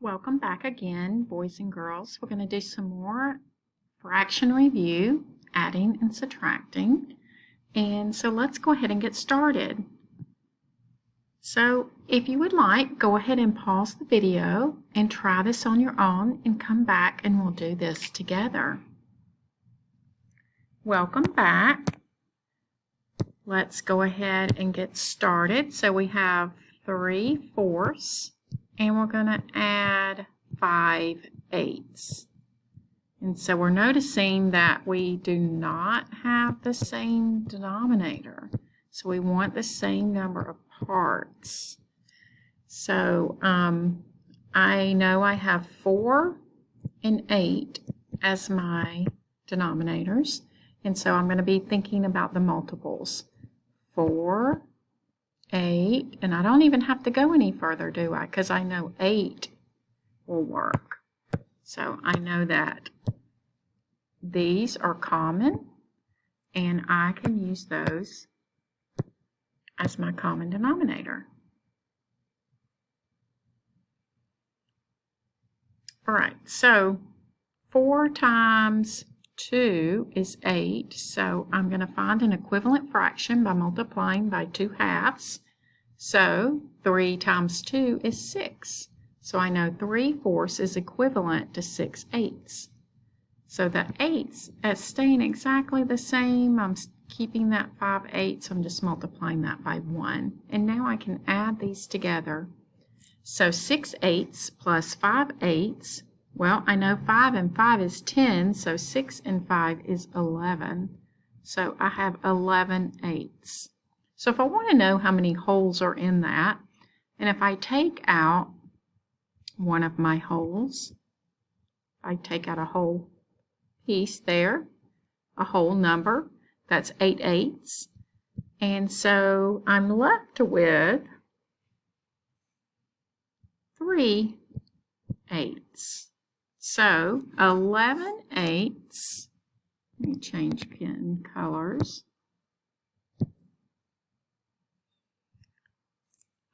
Welcome back again, boys and girls. We're going to do some more fraction review, adding and subtracting. And so let's go ahead and get started. So if you would like, go ahead and pause the video and try this on your own and come back and we'll do this together. Welcome back. Let's go ahead and get started. So we have 3/4 and we're going to add 5/8. And so we're noticing that we do not have the same denominator. So we want the same number of parts. So I know I have 4 and 8 as my denominators. And so I'm going to be thinking about the multiples. 4, 8, and I don't even have to go any further, do I? Because I know 8 will work. So I know that these are common, and I can use those as my common denominator. All right, so 4 times 2 is 8, so I'm going to find an equivalent fraction by multiplying by 2/2. So 3 times 2 is 6. So I know 3/4 is equivalent to 6/8. So the 8's are staying exactly the same. I'm keeping that 5/8, so I'm just multiplying that by 1. And now I can add these together. So 6/8 plus 5/8, well, I know 5 and 5 is 10, so 6 and 5 is 11. So I have 11/8. So if I want to know how many wholes are in that, and if I take out one of my wholes, I take out a whole piece there, a whole number, that's 8/8. And so I'm left with 3/8. So 11/8, let me change pen colors.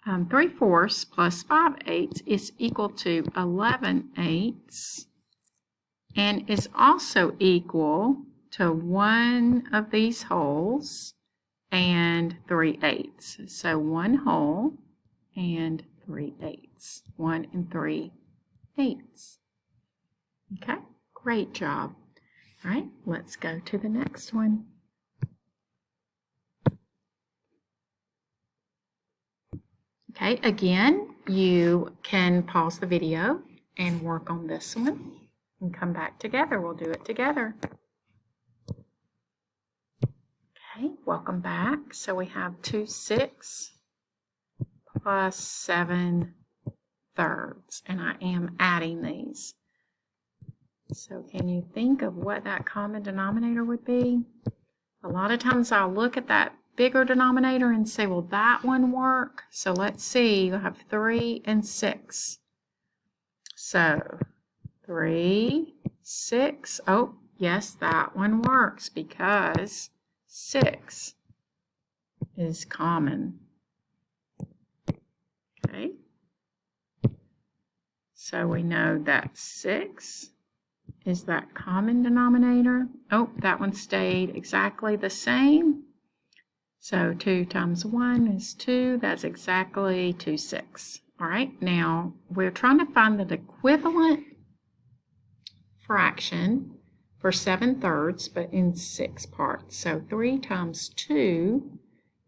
3/4 plus 5/8 is equal to 11/8 and is also equal to one of these wholes and 3/8. So 1 whole and 3/8. 1 and 3/8. Okay, great job. All right, let's go to the next one. Okay, again, you can pause the video and work on this one and come back together. We'll do it together. Okay, welcome back. So we have 2/6 plus 7/3, and I am adding these. So can you think of what that common denominator would be? A lot of times I'll look at that bigger denominator and say, will that one work? So let's see, you have 3 and 6. So 3, 6, oh, yes, that one works because 6 is common. Okay, so we know that 6 is that common denominator. Oh, that one stayed exactly the same. So 2 times 1 is 2. That's exactly 2/6. All right, now we're trying to find the equivalent fraction for 7/3, but in 6 parts. So 3 times 2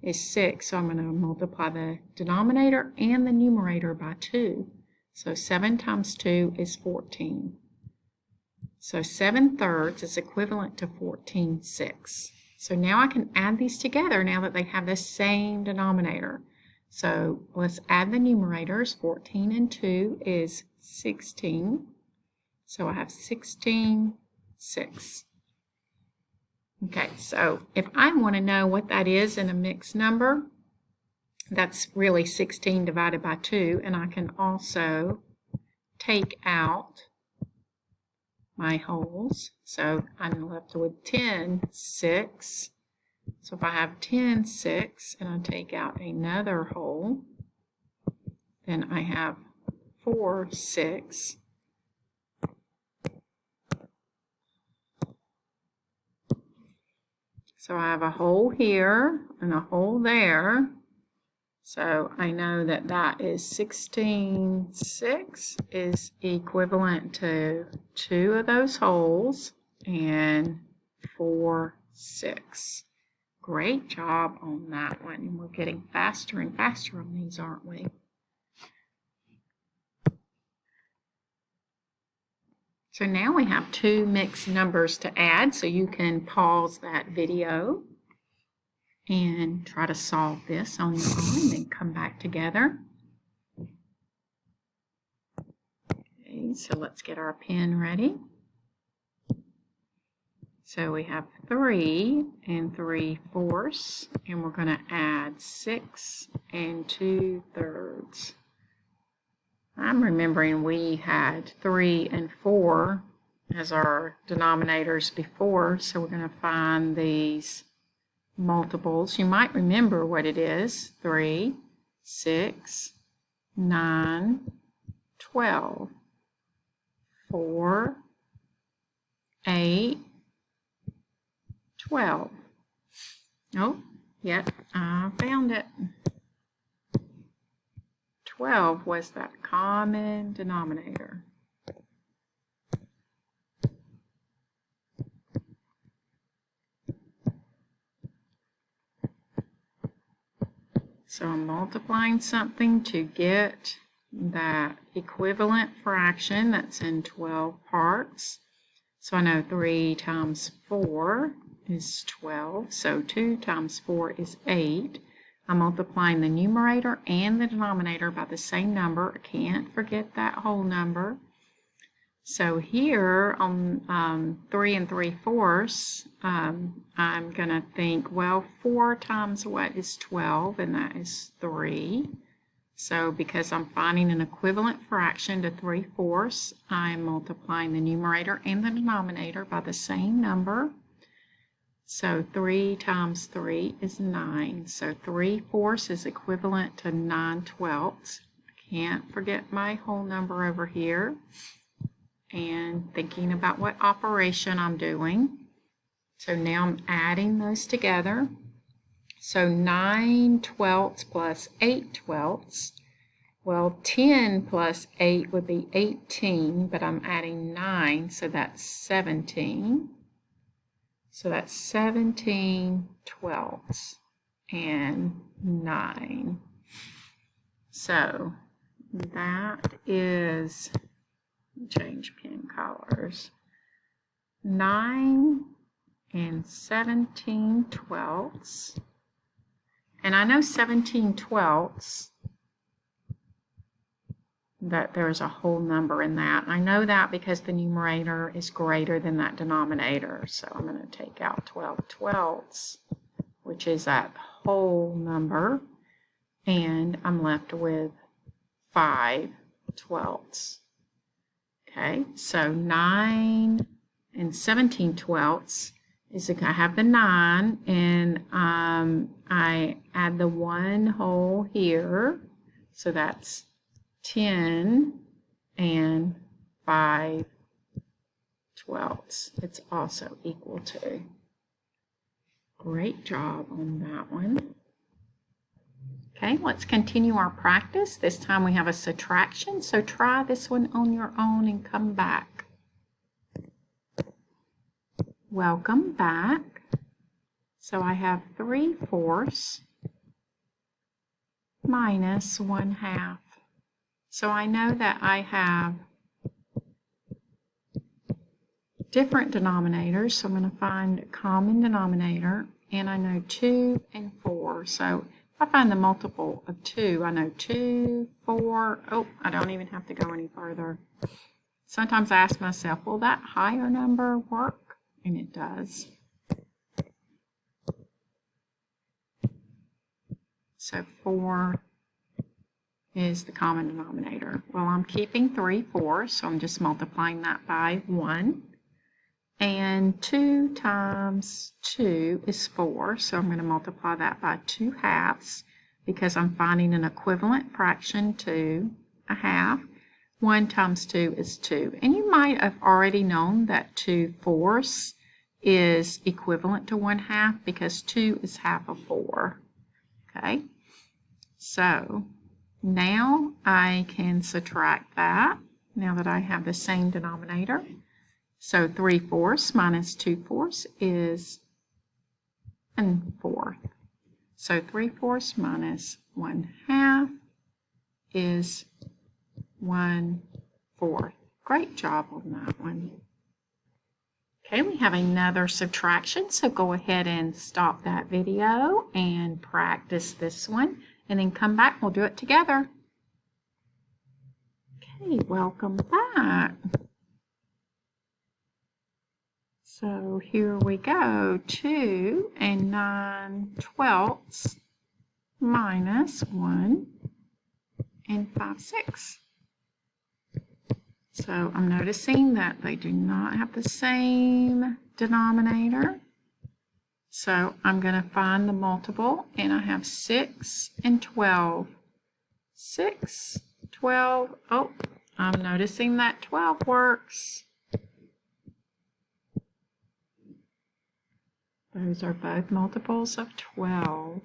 is 6. So I'm going to multiply the denominator and the numerator by 2. So 7 times 2 is 14. So 7/3 is equivalent to 14/6. So now I can add these together now that they have the same denominator. So let's add the numerators. 14 and 2 is 16. So I have 16/6. Okay, so if I want to know what that is in a mixed number, that's really 16 divided by 2, and I can also take out my wholes. So I'm left with 10/6. So if I have 10/6 and I take out another whole, then I have 4/6. So I have a hole here and a hole there. So I know that that is 16/6 is equivalent to 2 of those holes and 4/6. Great job on that one. And we're getting faster and faster on these, aren't we? So now we have 2 mixed numbers to add, so you can pause that video and try to solve this on your own and then come back together. Okay, so let's get our pen ready. So we have 3 and 3/4, and we're going to add 6 and 2/3. I'm remembering we had 3 and 4 as our denominators before, so we're going to find these multiples. You might remember what it is: 3, 6, 9, 12, 4, 8, 12. Oh, yep, I found it. 12 was that common denominator. So I'm multiplying something to get that equivalent fraction that's in 12 parts. So I know 3 times 4 is 12, so 2 times 4 is 8. I'm multiplying the numerator and the denominator by the same number. I can't forget that whole number. So here on 3 and 3/4, I'm going to think, well, 4 times what is 12, and that is 3. So because I'm finding an equivalent fraction to 3/4, I'm multiplying the numerator and the denominator by the same number. So 3 times 3 is 9. So 3/4 is equivalent to 9/12. I can't forget my whole number over here. And thinking about what operation I'm doing. So now I'm adding those together. So 9/12 plus 8/12. Well, 10 plus 8 would be 18, but I'm adding 9, so that's 17. So that's 17/12 and 9. So that is, change pen colors, 9 and 17/12. And I know 17/12, that there's a whole number in that. I know that because the numerator is greater than that denominator. So I'm going to take out 12/12, which is that whole number, and I'm left with 5/12. Okay, so 9 and 17/12 is, I have the 9, and I add the 1 whole here, so that's 10 and 5/12. It's also equal to. Great job on that one. Okay, let's continue our practice. This time we have a subtraction, so try this one on your own and come back. Welcome back. So I have 3/4 minus 1/2. So I know that I have different denominators, so I'm going to find a common denominator, and I know 2 and 4. So if I find the multiple of 2, I know 2, 4, oh, I don't even have to go any further. Sometimes I ask myself, will that higher number work? And it does. So 4 is the common denominator. Well, I'm keeping 3/4, so I'm just multiplying that by 1. And 2 times 2 is 4, so I'm going to multiply that by 2/2 because I'm finding an equivalent fraction to 1/2. 1 times 2 is 2. And you might have already known that 2/4 is equivalent to 1/2 because 2 is half of 4. Okay, so now I can subtract that now that I have the same denominator. So 3/4 minus 2/4 is 1/4. So 3/4 minus 1/2 is 1/4. Great job on that one. Okay, we have another subtraction, so go ahead and stop that video and practice this one, and then come back and we'll do it together. Okay, welcome back. So here we go, 2 and 9/12 minus 1 and 5/6. So I'm noticing that they do not have the same denominator. So I'm going to find the multiple, and I have 6 and 12. 6, 12, oh, I'm noticing that 12 works. Those are both multiples of 12.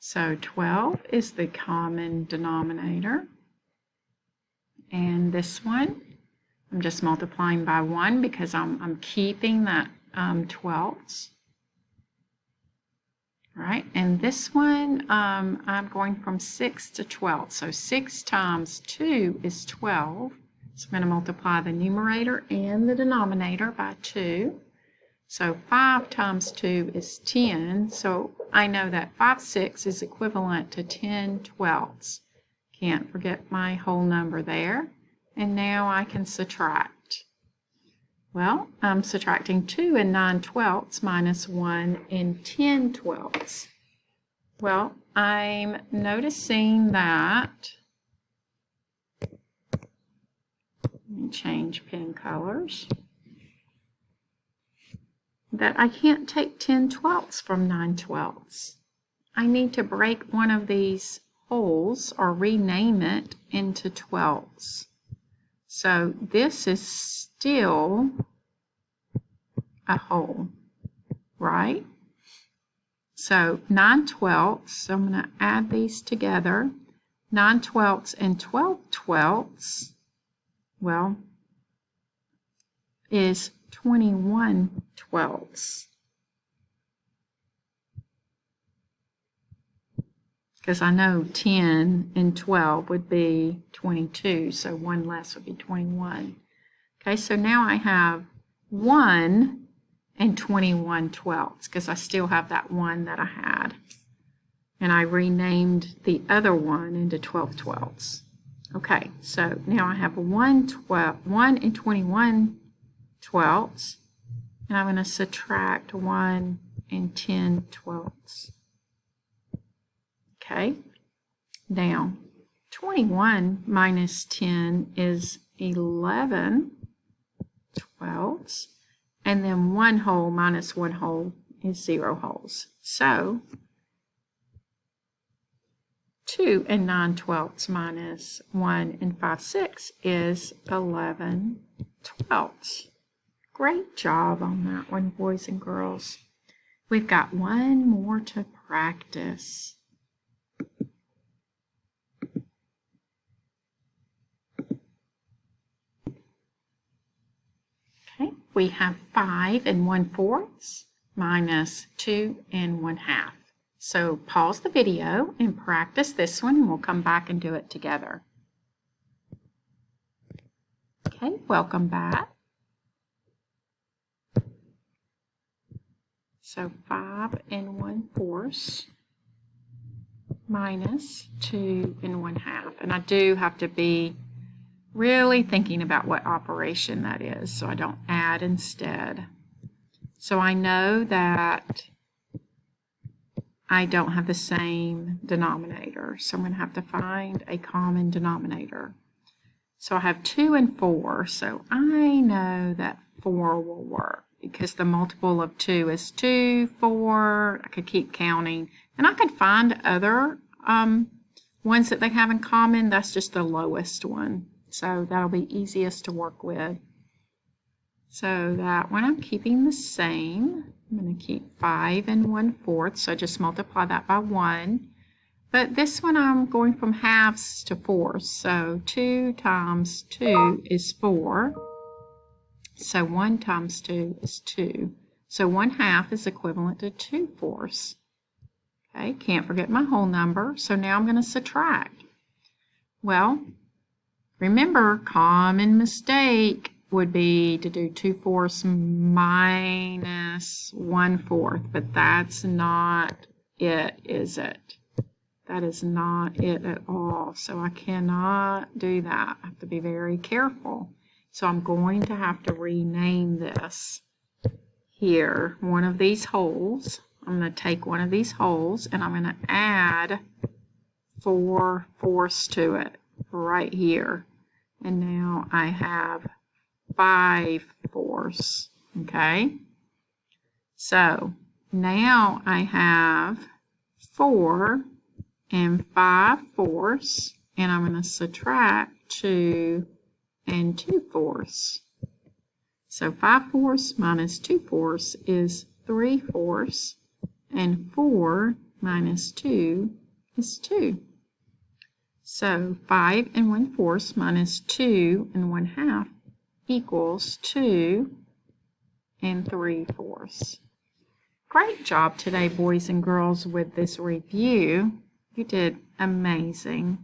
So 12 is the common denominator. And this one, I'm just multiplying by 1 because I'm keeping that 12ths. All right, and this one, I'm going from 6 to 12. So 6 times 2 is 12. So I'm going to multiply the numerator and the denominator by 2. So 5 times 2 is 10. So I know that 5/6 is equivalent to 10/12. Can't forget my whole number there. And now I can subtract. Well, I'm subtracting 2 and 9/12 minus 1 and 10/12. Well, I'm noticing that, let me change pen colors, that I can't take 10/12 from 9/12. I need to break one of these wholes or rename it into 12s. So this is still a whole, right? So 9/12, so I'm going to add these together. 9/12 and 12/12, well, is 21/12. Because I know 10 and 12 would be 22, so 1 less would be 21. Okay, so now I have 1 and 21/12 because I still have that 1 that I had. And I renamed the other one into 12/12. Okay, so now I have 1 and 21/12, and I'm going to subtract 1 and 10/12. Okay, now 21 minus 10 is 11/12, and then 1 whole minus 1 whole is 0 wholes. So 2 and 9/12 minus 1 and 5/6 is 11/12. Great job on that one, boys and girls. We've got one more to practice. Okay, we have 5 and 1/4 minus 2 and 1/2. So pause the video and practice this one, and we'll come back and do it together. Okay, welcome back. So 5 and 1/4 minus 2 and 1/2. And I do have to be really thinking about what operation that is, so I don't add instead. So I know that I don't have the same denominator, so I'm going to have to find a common denominator. So I have 2 and 4. So I know that 4 will work because the multiple of 2 is 2, 4. I could keep counting. And I could find other ones that they have in common. That's just the lowest one. So that'll be easiest to work with. So that one I'm keeping the same. I'm going to keep 5 and 1/4. So just multiply that by 1. But this one I'm going from halves to fourths. So 2 times 2 is 4. So 1 times 2 is 2. So 1/2 is equivalent to 2/4. Okay, can't forget my whole number. So now I'm going to subtract. Well, remember, common mistake would be to do 2/4 minus 1/4. But that's not it, is it? That is not it at all. So I cannot do that. I have to be very careful. So I'm going to have to rename this here. One of these holes. I'm going to take one of these holes and I'm going to add 4/4 to it right here. And now I have 5/4. Okay. So now I have 4 and 5/4, and I'm going to subtract 2 and 2/4. So 5/4 minus 2/4 is 3/4, and 4 minus 2 is 2. So 5 and 1/4 minus 2 and 1/2 equals 2 and 3/4. Great job today, boys and girls, with this review. You did amazing.